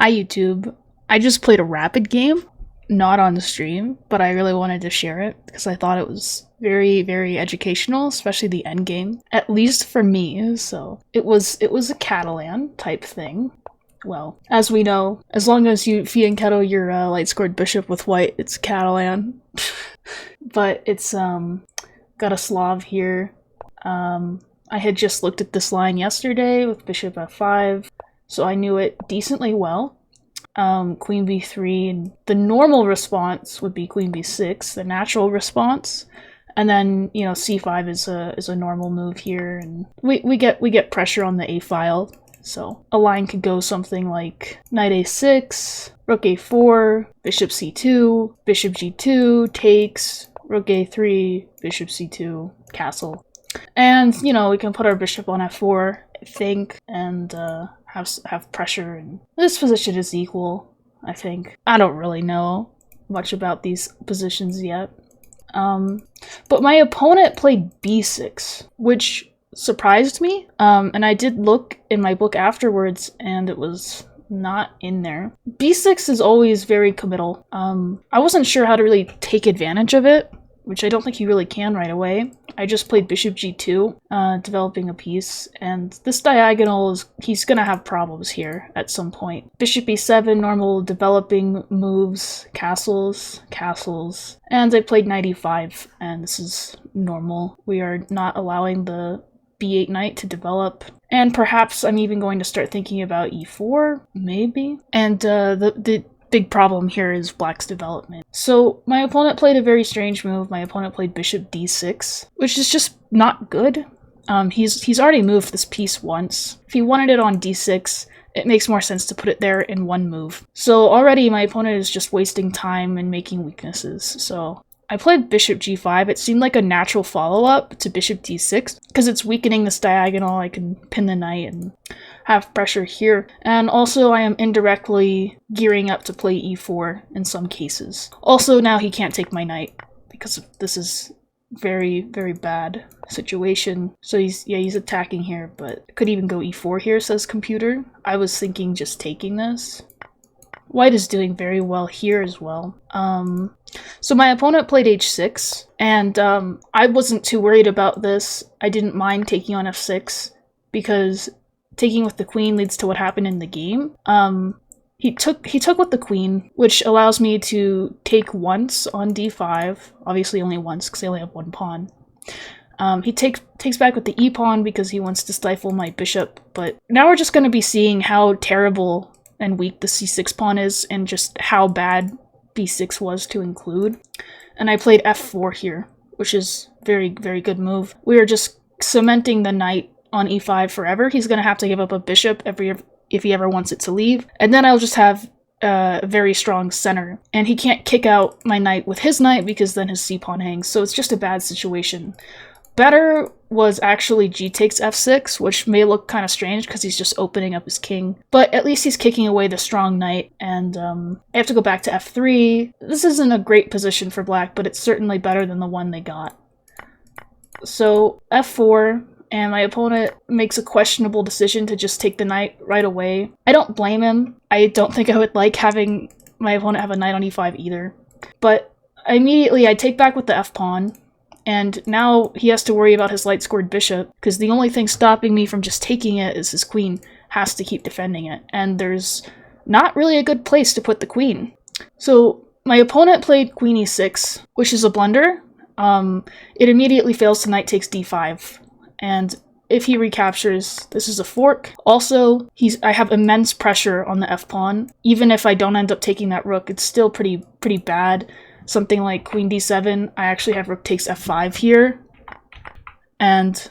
Hi YouTube. I just played a rapid game, not on the stream, but I really wanted to share it because I thought it was very educational, especially the end game. At least for me, so it was a Catalan type thing. Well, as we know, as long as you fianchetto your light scored bishop with white, it's Catalan. But it's got a Slav here. I had just looked at this line yesterday with bishop f5, so I knew it decently well. Queen b3, and the normal response would be queen b6, the natural response, and then c5 is a normal move here, and we get pressure on the a file. So a line could go something like knight a6, rook a4, bishop c2, bishop g2 takes, rook a3, bishop c2, castle. And, we can put our bishop on f4, I think, and have pressure. And this position is equal, I think. I don't really know much about these positions yet. But my opponent played b6, which surprised me. And I did look in my book afterwards, and it was not in there. b6 is always very committal. I wasn't sure how to really take advantage of it, which I don't think you really can right away. I just played bishop g2, developing a piece, and this diagonal he's gonna have problems here at some point. Bishop e7, normal developing moves, castles, and I played knight e5, and this is normal. We are not allowing the b8 knight to develop, and perhaps I'm even going to start thinking about e4, maybe? And the big problem here is black's development. So my opponent played a very strange move. My opponent played bishop d6, which is just not good. He's already moved this piece once. If he wanted it on d6, it makes more sense to put it there in one move. So already my opponent is just wasting time and making weaknesses. So I played bishop g5. It seemed like a natural follow-up to bishop d6 because it's weakening this diagonal. I can pin the knight and have pressure here. And also I am indirectly gearing up to play e4 in some cases. Also now he can't take my knight because this is very bad situation. So he's attacking here, but could even go e4 here, says computer. I was thinking just taking this. White is doing very well here as well. So my opponent played h6, and I wasn't too worried about this. I didn't mind taking on f6 because taking with the queen leads to what happened in the game. He took with the queen, which allows me to take once on d5. Obviously only once because I only have one pawn. He takes back with the e-pawn because he wants to stifle my bishop, but now we're just going to be seeing how terrible and weak the c6 pawn is and just how bad b6 was to include. And I played f4 here, which is very good move. We are just cementing the knight on e5 forever. He's going to have to give up a bishop if he ever wants it to leave. And then I'll just have a very strong center. And he can't kick out my knight with his knight because then his c-pawn hangs. So it's just a bad situation. Better was actually g takes f6, which may look kind of strange because he's just opening up his king. But at least he's kicking away the strong knight, and I have to go back to f3. This isn't a great position for black, but it's certainly better than the one they got. So f4, and my opponent makes a questionable decision to just take the knight right away. I don't blame him. I don't think I would like having my opponent have a knight on e5 either. But immediately I take back with the f-pawn. And now he has to worry about his light-scored bishop, because the only thing stopping me from just taking it is his queen has to keep defending it. And there's not really a good place to put the queen. So my opponent played queen e6, which is a blunder. It immediately fails to knight takes d5. And if he recaptures, this is a fork. Also, I have immense pressure on the f-pawn. Even if I don't end up taking that rook, it's still pretty bad. Something like queen d7, I actually have rook takes f5 here. And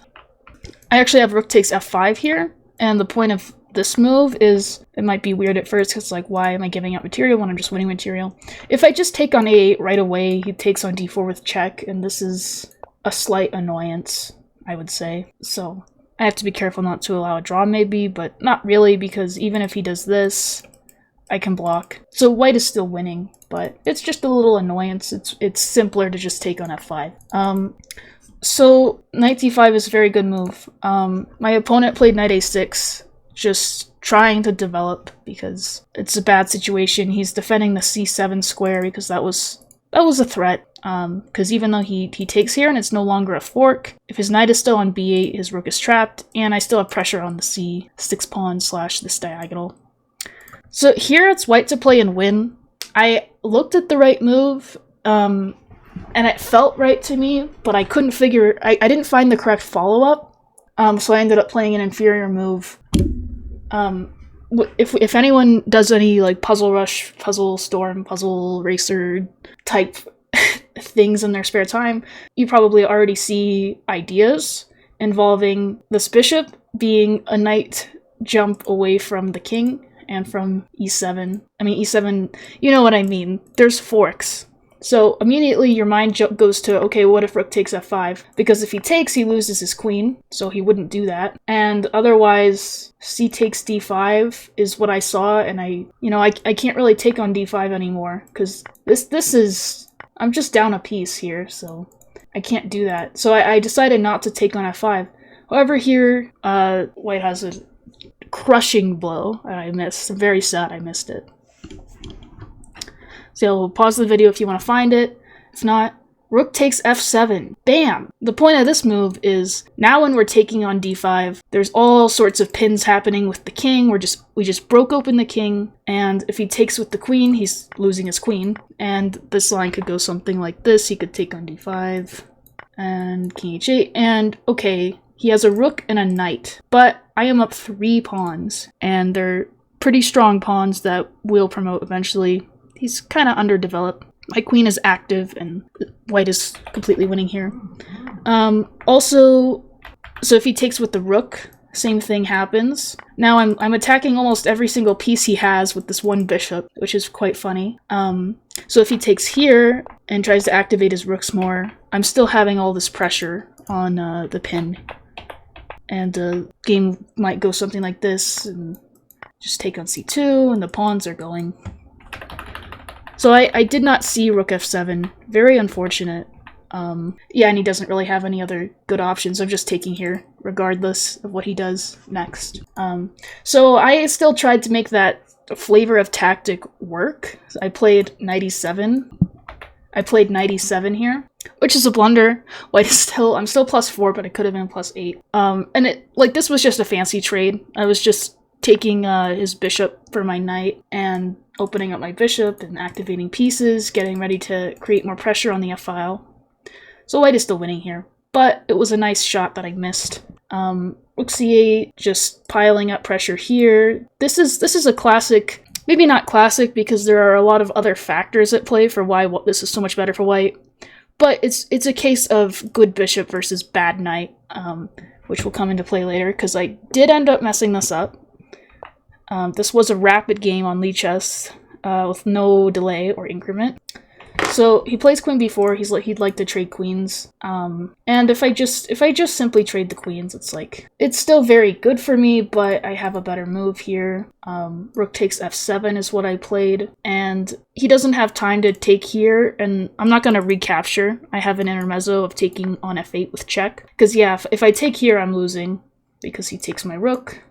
I actually have rook takes f5 here. And the point of this move is, it might be weird at first because like, why am I giving out material when I'm just winning material? If I just take on a8 right away, he takes on d4 with check, and this is a slight annoyance, I would say. So I have to be careful not to allow a draw maybe, but not really, because even if he does this, I can block. So white is still winning, but it's just a little annoyance. It's simpler to just take on f5. So knight d5 is a very good move. My opponent played knight a6, just trying to develop because it's a bad situation. He's defending the c7 square because that was a threat. Because even though he takes here and it's no longer a fork, if his knight is still on b8, his rook is trapped, and I still have pressure on the c6 pawn / this diagonal. So here it's white to play and win. I looked at the right move, and it felt right to me, but I couldn't figure, I didn't find the correct follow-up, so I ended up playing an inferior move. If anyone does any like Puzzle Rush, Puzzle Storm, Puzzle Racer type things in their spare time, you probably already see ideas involving this bishop being a knight jump away from the king and from e7. I mean, e7, you know what I mean. There's forks. So immediately your mind goes to, okay, what if rook takes f5? Because if he takes, he loses his queen, so he wouldn't do that. And otherwise, c takes d5 is what I saw, and I can't really take on d5 anymore, because this is, I'm just down a piece here, so I can't do that. So I decided not to take on f5. However, here, white has a crushing blow that I missed. I'm very sad I missed it. So pause the video if you want to find it. If not, rook takes f7. Bam! The point of this move is now when we're taking on d5, there's all sorts of pins happening with the king. We just broke open the king, and if he takes with the queen, he's losing his queen. And this line could go something like this. He could take on d5 and king h8, and okay, he has a rook and a knight, but I am up 3 pawns, and they're pretty strong pawns that will promote eventually. He's kind of underdeveloped. My queen is active, and white is completely winning here. Also, so if he takes with the rook, same thing happens. Now I'm attacking almost every single piece he has with this one bishop, which is quite funny. So if he takes here and tries to activate his rooks more, I'm still having all this pressure on the pin. And the game might go something like this, and just take on c2, and the pawns are going. So I did not see rook f7. Very unfortunate. Yeah, and he doesn't really have any other good options. I'm just taking here, regardless of what he does next. So I still tried to make that flavor of tactic work. So I played knight e7. I played knight e7 here, which is a blunder. White is still, I'm still +4, but it could have been +8. And it, like, this was just a fancy trade. I was just taking his bishop for my knight and opening up my bishop and activating pieces, getting ready to create more pressure on the f-file. So white is still winning here, but it was a nice shot that I missed. Rook c8, just piling up pressure here. This is a classic, maybe not classic because there are a lot of other factors at play for why this is so much better for white, but it's a case of good bishop versus bad knight, which will come into play later because I did end up messing this up. This was a rapid game on Lichess with no delay or increment. So he plays queen b4. He'd like to trade queens. And if I just simply trade the queens, it's still very good for me, but I have a better move here. Rook takes f7 is what I played, and he doesn't have time to take here, and I'm not going to recapture. I have an intermezzo of taking on f8 with check, because yeah, if I take here, I'm losing because he takes my rook.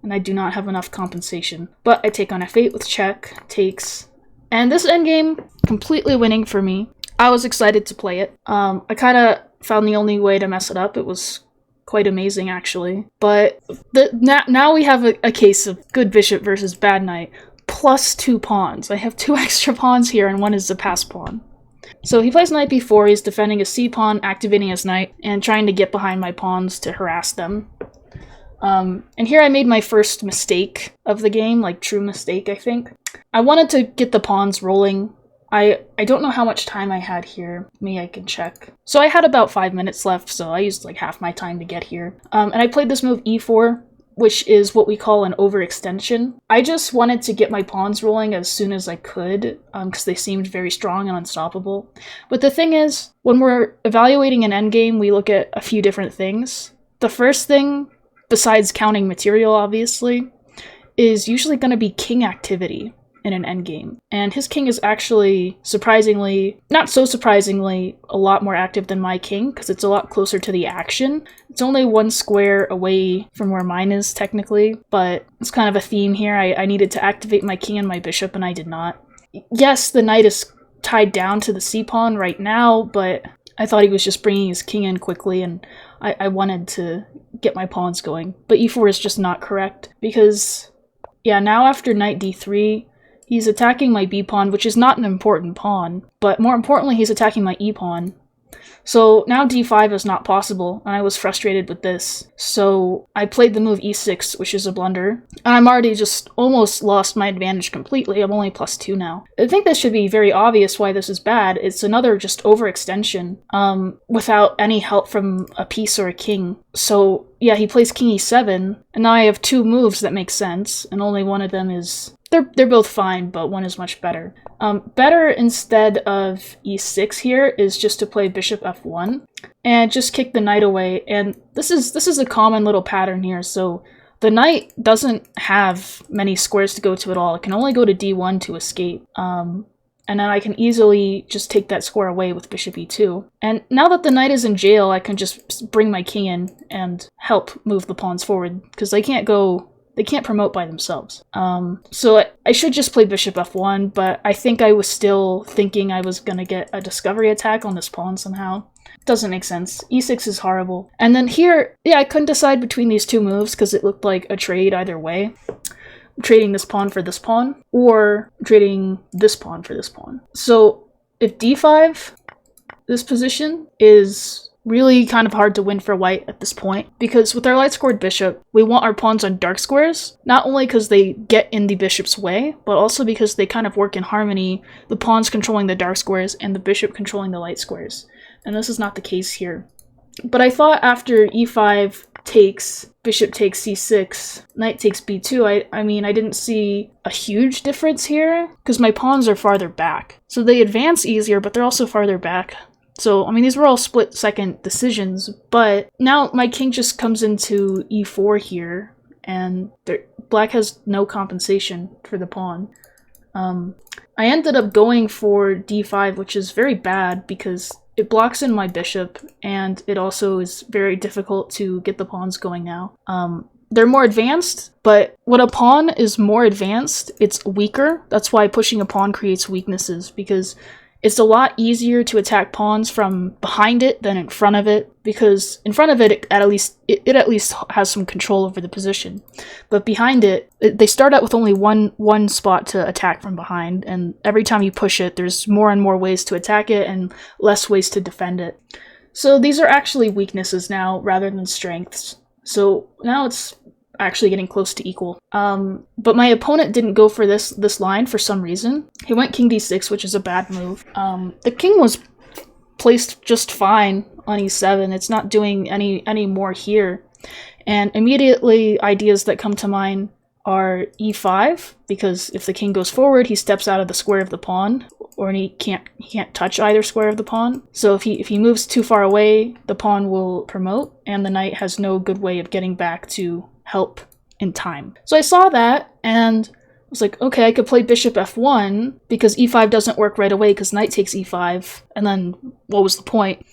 And I do not have enough compensation. But I take on f8 with check, takes, and this endgame, completely winning for me. I was excited to play it. I kind of found the only way to mess it up. It was quite amazing, actually. But now we have a case of good bishop versus bad knight, plus 2 pawns. I have 2 extra pawns here, and one is a pass pawn. So he plays knight b4, he's defending a c-pawn, activating his knight, and trying to get behind my pawns to harass them. And here I made my first mistake of the game, like true mistake, I think. I wanted to get the pawns rolling. I don't know how much time I had here. Maybe I can check. So I had about 5 minutes left, so I used like half my time to get here. And I played this move e4, which is what we call an overextension. I just wanted to get my pawns rolling as soon as I could, because they seemed very strong and unstoppable. But the thing is, when we're evaluating an endgame, we look at a few different things. The first thing, besides counting material, obviously, is usually going to be king activity. in an endgame. And his king is actually, surprisingly, not so surprisingly, a lot more active than my king, because it's a lot closer to the action. It's only 1 square away from where mine is, technically, but it's kind of a theme here. I needed to activate my king and my bishop, and I did not. Yes, the knight is tied down to the c-pawn right now, but I thought he was just bringing his king in quickly, and I wanted to get my pawns going. But e4 is just not correct, because, yeah, now after knight d3, he's attacking my b-pawn, which is not an important pawn, but more importantly, he's attacking my e-pawn. So now d5 is not possible, and I was frustrated with this. So I played the move e6, which is a blunder, and I'm already just almost lost my advantage completely. I'm only +2 now. I think this should be very obvious why this is bad. It's another just overextension, without any help from a piece or a king. So yeah, he plays king e7, and now I have 2 moves that make sense, and only one of them is... They're both fine, but one is much better. Better instead of e6 here is just to play bishop f1 and just kick the knight away. And this is a common little pattern here. So the knight doesn't have many squares to go to at all. It can only go to d1 to escape. And then I can easily just take that square away with bishop e2. And now that the knight is in jail, I can just bring my king in and help move the pawns forward, because they can't promote by themselves. So I should just play bishop f1, but I think I was still thinking I was gonna get a discovery attack on this pawn somehow. Doesn't make sense. e6 is horrible. And then here, yeah, I couldn't decide between these 2 moves because it looked like a trade either way. I'm trading this pawn for this pawn, or trading this pawn for this pawn. So if d5, this position is really kind of hard to win for white at this point, because with our light scored bishop, we want our pawns on dark squares, not only because they get in the bishop's way, but also because they kind of work in harmony, the pawns controlling the dark squares and the bishop controlling the light squares. And this is not the case here. But I thought after e5 takes, bishop takes c6, knight takes b2, I mean, I didn't see a huge difference here, because my pawns are farther back. So they advance easier, but they're also farther back. So, I mean, these were all split-second decisions, but now my king just comes into e4 here, and black has no compensation for the pawn. I ended up going for d5, which is very bad because it blocks in my bishop, and it also is very difficult to get the pawns going now. They're more advanced, but when a pawn is more advanced, it's weaker. That's why pushing a pawn creates weaknesses, because it's a lot easier to attack pawns from behind it than in front of it, because in front of it, it at least has some control over the position. But behind it, they start out with only one spot to attack from behind, and every time you push it, there's more and more ways to attack it and less ways to defend it. So these are actually weaknesses now rather than strengths. So now it's actually getting close to equal. But my opponent didn't go for this line for some reason. He went king d6, which is a bad move. The king was placed just fine on e7. It's not doing any more here. And immediately ideas that come to mind are e5, because if the king goes forward, he steps out of the square of the pawn, or he can't touch either square of the pawn. So if he moves too far away, the pawn will promote, and the knight has no good way of getting back to help in time. So I saw that and was like, okay, I could play bishop f1 because e5 doesn't work right away because knight takes e5, and then what was the point?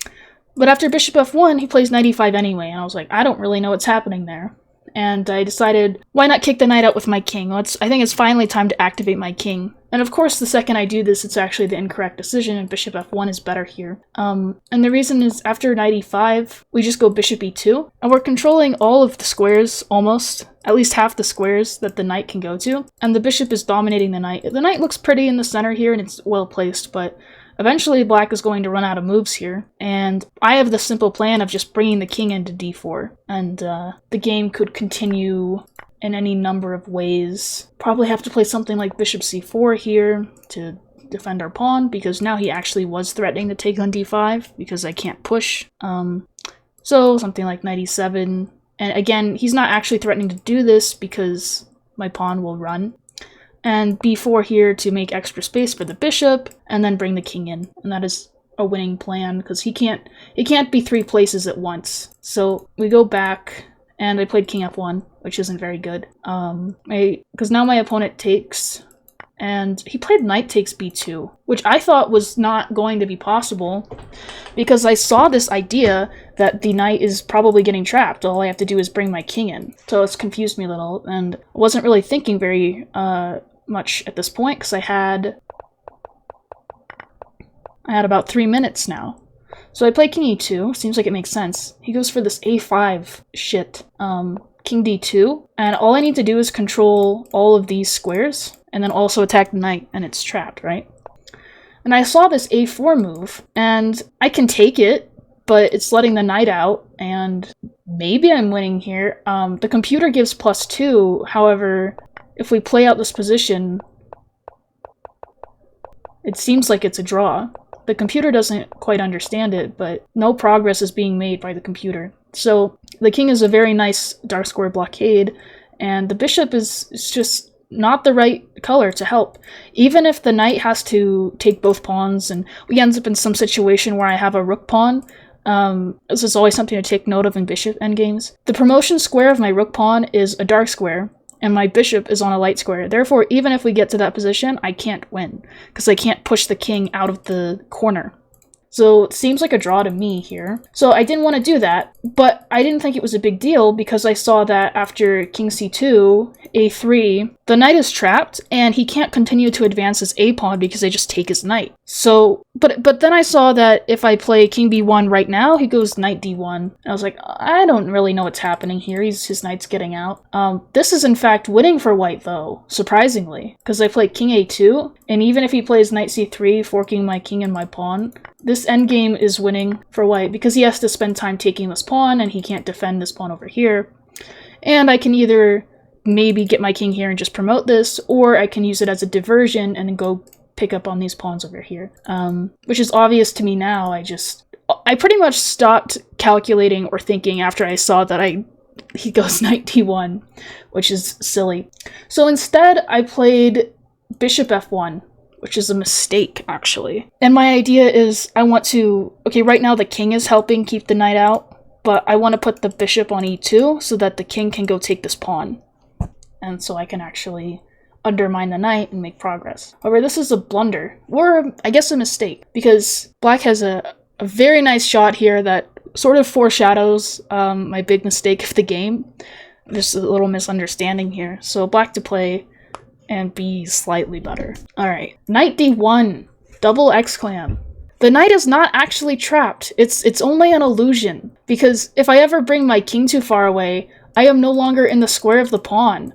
But after bishop f1, he plays knight e5 anyway, and I was like, I don't really know what's happening there. And I decided, why not kick the knight out with my king? I think it's finally time to activate my king. And of course, the second I do this, it's actually the incorrect decision, and bishop f1 is better here. And the reason is, after knight e5, we just go bishop e2, and we're controlling all of the squares, almost, at least half the squares that the knight can go to, and the bishop is dominating the knight. The knight looks pretty in the center here, and it's well placed, but eventually black is going to run out of moves here, and I have the simple plan of just bringing the king into d4, and the game could continue in any number of ways. Probably have to play something like bishop c4 here to defend our pawn, because now he actually was threatening to take on d5 because I can't push. So something like knight e7, and again, he's not actually threatening to do this because my pawn will run. And b4 here to make extra space for the bishop, and then bring the king in. And that is a winning plan, because he can't be 3 places at once. So we go back, and I played king f1, which isn't very good. Because now my opponent takes, and he played knight takes b2, which I thought was not going to be possible because I saw this idea that the knight is probably getting trapped. All I have to do is bring my king in. So it's confused me a little, and I wasn't really thinking very much at this point because I had about 3 minutes now. So I play king e2, seems like it makes sense. He goes for this a5 shit, king d2, and all I need to do is control all of these squares, and then also attack the knight, and it's trapped, right? And I saw this a4 move, and I can take it, but it's letting the knight out, and maybe I'm winning here. The computer gives +2, however, if we play out this position, it seems like it's a draw. The computer doesn't quite understand it, but no progress is being made by the computer. So the king is a very nice dark square blockade, and the bishop is just not the right color to help. Even if the knight has to take both pawns, and we end up in some situation where I have a rook pawn, this is always something to take note of in bishop endgames. The promotion square of my rook pawn is a dark square, and my bishop is on a light square. Therefore, even if we get to that position, I can't win, because I can't push the king out of the corner. So it seems like a draw to me here. So I didn't want to do that, but I didn't think it was a big deal because I saw that after king c2, a3, the knight is trapped and he can't continue to advance his a-pawn because they just take his knight. So, but then I saw that if I play king b1 right now, he goes knight d1. And I was like, I don't really know what's happening here. His knight's getting out. This is in fact winning for white though, surprisingly, because I play king a2, and even if he plays knight c3, forking my king and my pawn, this endgame is winning for white because he has to spend time taking this pawn and he can't defend this pawn over here. And I can either maybe get my king here and just promote this, or I can use it as a diversion and go pick up on these pawns over here. Which is obvious to me now. I pretty much stopped calculating or thinking after I saw that he goes knight d1, which is silly. So instead I played bishop f1, which is a mistake, actually. And my idea is I want to... Okay, right now the king is helping keep the knight out, but I want to put the bishop on e2 so that the king can go take this pawn. And so I can actually undermine the knight and make progress. However, this is a blunder, or I guess a mistake, because black has a very nice shot here that sort of foreshadows my big mistake of the game. There's a little misunderstanding here. So black to play and be slightly better. Alright, knight d1, double exclam. The knight is not actually trapped. It's only an illusion, because if I ever bring my king too far away, I am no longer in the square of the pawn.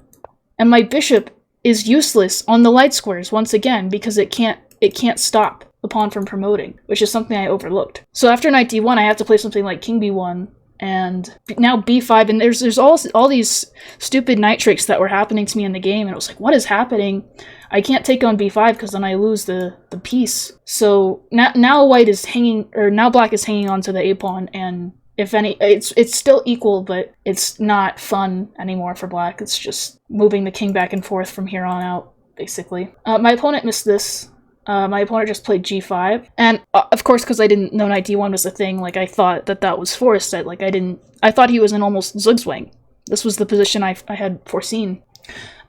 And my bishop is useless on the light squares once again because it can't stop the pawn from promoting, which is something I overlooked. So after knight d1, I have to play something like king b1, and now b5, and there's all these stupid knight tricks that were happening to me in the game, and it was like, what is happening? I can't take on b5 because then I lose the piece. So now white is hanging, or now black is hanging onto the a-pawn, and if any, it's still equal, but it's not fun anymore for black. It's just moving the king back and forth from here on out, basically. My opponent missed this. My opponent just played g5, and of course, because I didn't know knight d1 was a thing, like I thought that was forced. I thought he was in almost zugzwang. This was the position I had foreseen.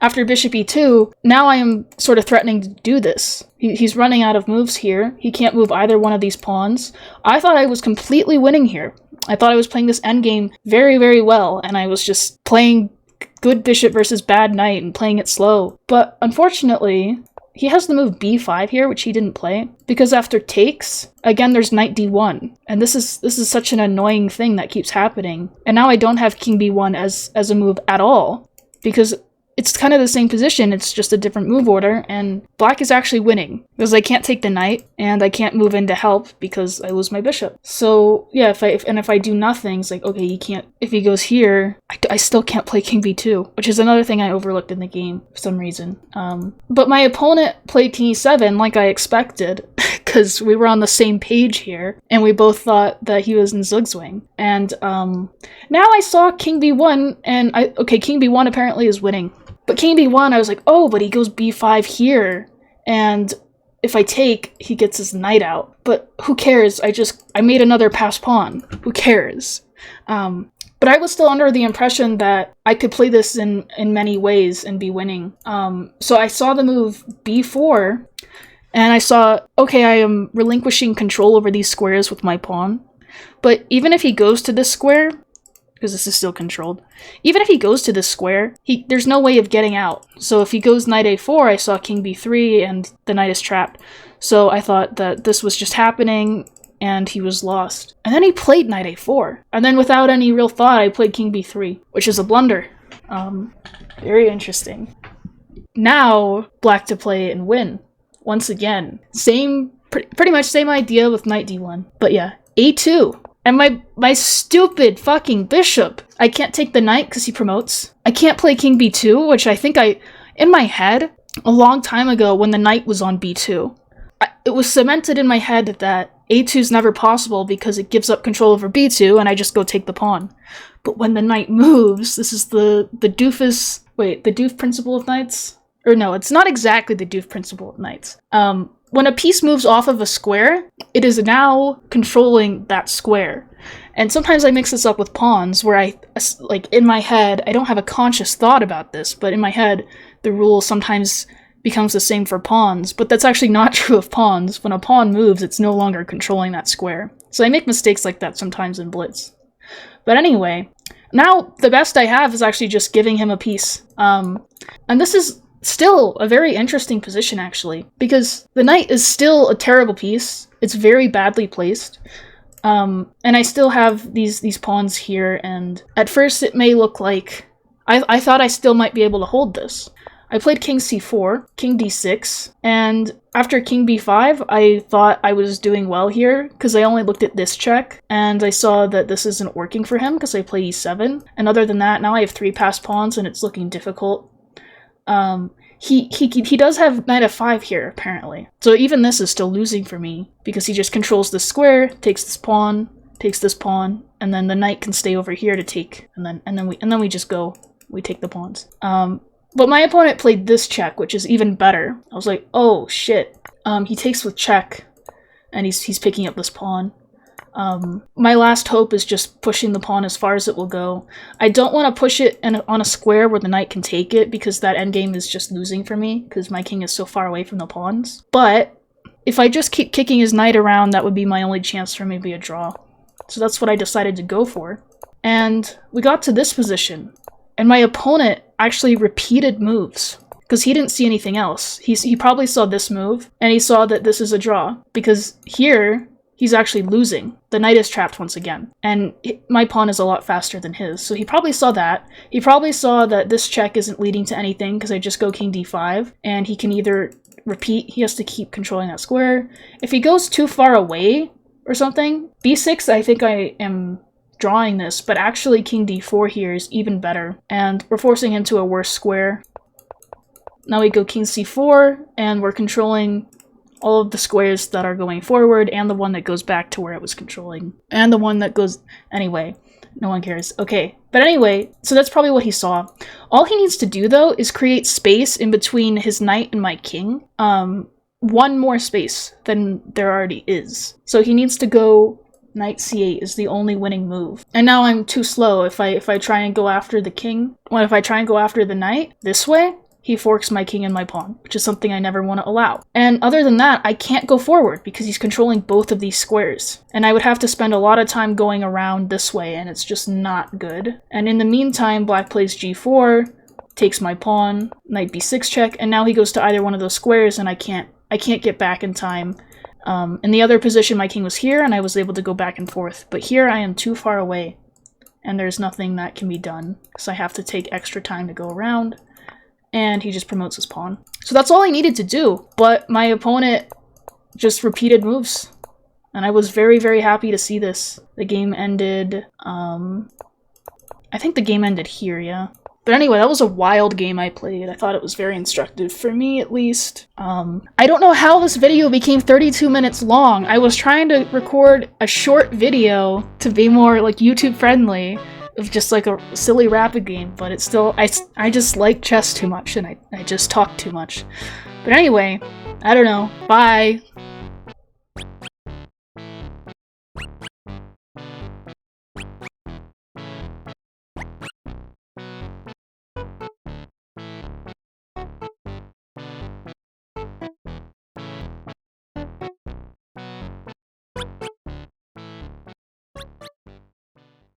After bishop e2, now I am sort of threatening to do this. He's running out of moves here. He can't move either one of these pawns. I thought I was completely winning here. I thought I was playing this endgame very, very well, and I was just playing good bishop versus bad knight and playing it slow. But unfortunately, he has the move b5 here, which he didn't play, because after takes, again there's knight d1, and this is such an annoying thing that keeps happening. And now I don't have king b1 as a move at all, because it's kind of the same position, it's just a different move order, and black is actually winning, because I can't take the knight, and I can't move in to help because I lose my bishop. So yeah, if I do nothing, it's like, okay, he can't, if he goes here, I still can't play king b2, which is another thing I overlooked in the game for some reason. But my opponent played king e7 like I expected, because we were on the same page here, and we both thought that he was in zugzwang. And now I saw king b1, and king b1 apparently is winning. But king b1, I was like, oh, but he goes b5 here, and if I take, he gets his knight out. But who cares? I made another pass pawn. Who cares? But But I was still under the impression that I could play this in many ways and be winning. So I saw the move b4, and I saw, okay, I am relinquishing control over these squares with my pawn. But even if he goes to this square, because this is still controlled, even if he goes to this square, there's no way of getting out. So if he goes knight a4, I saw king b3, and the knight is trapped. So I thought that this was just happening, and he was lost. And then he played knight a4. And then without any real thought, I played king b3, which is a blunder. Very interesting. Now, black to play and win. Once again. Pretty much same idea with knight d1. But yeah, a2. And my stupid fucking bishop. I can't take the knight because he promotes. I can't play king b2, which I think in my head, a long time ago when the knight was on b2, it was cemented in my head that a2 is never possible because it gives up control over b2 and I just go take the pawn. But when the knight moves, this is the Doof principle of knights? Or no, it's not exactly the Doof principle of knights. When a piece moves off of a square, it is now controlling that square. And sometimes I mix this up with pawns where in my head, I don't have a conscious thought about this, but in my head, the rule sometimes becomes the same for pawns, but that's actually not true of pawns. When a pawn moves, it's no longer controlling that square. So I make mistakes like that sometimes in Blitz. But anyway, now the best I have is actually just giving him a piece. And this is still a very interesting position, actually, because the knight is still a terrible piece. It's very badly placed. And I still have these pawns here, and at first it may look like I thought I still might be able to hold this. I played king c4, king d6, and after king b5, I thought I was doing well here, because I only looked at this check, and I saw that this isn't working for him, because I play e7, and other than that, now I have 3 passed pawns, and it's looking difficult. He does have knight f5 here, apparently. So even this is still losing for me, because he just controls this square, takes this pawn, and then the knight can stay over here to take, and then we just go, we take the pawns. But my opponent played this check, which is even better. I was like, oh shit. He takes with check, and he's picking up this pawn. My last hope is just pushing the pawn as far as it will go. I don't want to push it on a square where the knight can take it, because that endgame is just losing for me, because my king is so far away from the pawns. But if I just keep kicking his knight around, that would be my only chance for maybe a draw. So that's what I decided to go for. And we got to this position, and my opponent actually repeated moves, because he didn't see anything else. He probably saw this move, and he saw that this is a draw, because here, he's actually losing. The knight is trapped once again, and my pawn is a lot faster than his, so he probably saw that. He probably saw that this check isn't leading to anything, because I just go king d5, and he can either repeat, he has to keep controlling that square. If he goes too far away or something, b6, I think I am drawing this, but actually king d4 here is even better, and we're forcing him to a worse square. Now we go king c4, and we're controlling all of the squares that are going forward, and the one that goes back to where it was controlling, and the one that goes... Anyway, no one cares. Okay, but anyway, so that's probably what he saw. All he needs to do, though, is create space in between his knight and my king. One more space than there already is. So he needs to go... Knight c8 is the only winning move. And now I'm too slow. If I try and go after the king, if I try and go after the knight this way, he forks my king and my pawn, which is something I never want to allow. And other than that, I can't go forward because he's controlling both of these squares. And I would have to spend a lot of time going around this way, and it's just not good. And in the meantime, black plays g4, takes my pawn, knight b6 check, and now he goes to either one of those squares, and I can't get back in time. In the other position, my king was here, and I was able to go back and forth. But here, I am too far away, and there's nothing that can be done, so I have to take extra time to go around, and he just promotes his pawn. So that's all I needed to do, but my opponent just repeated moves, and I was very, very happy to see this. The game ended, I think the game ended here, yeah. But anyway, that was a wild game I played. I thought it was very instructive, for me at least. I don't know how this video became 32 minutes long. I was trying to record a short video to be more like YouTube friendly, of just like a silly rapid game, but it's still, I just like chess too much, and I just talk too much. But anyway, I don't know. Bye!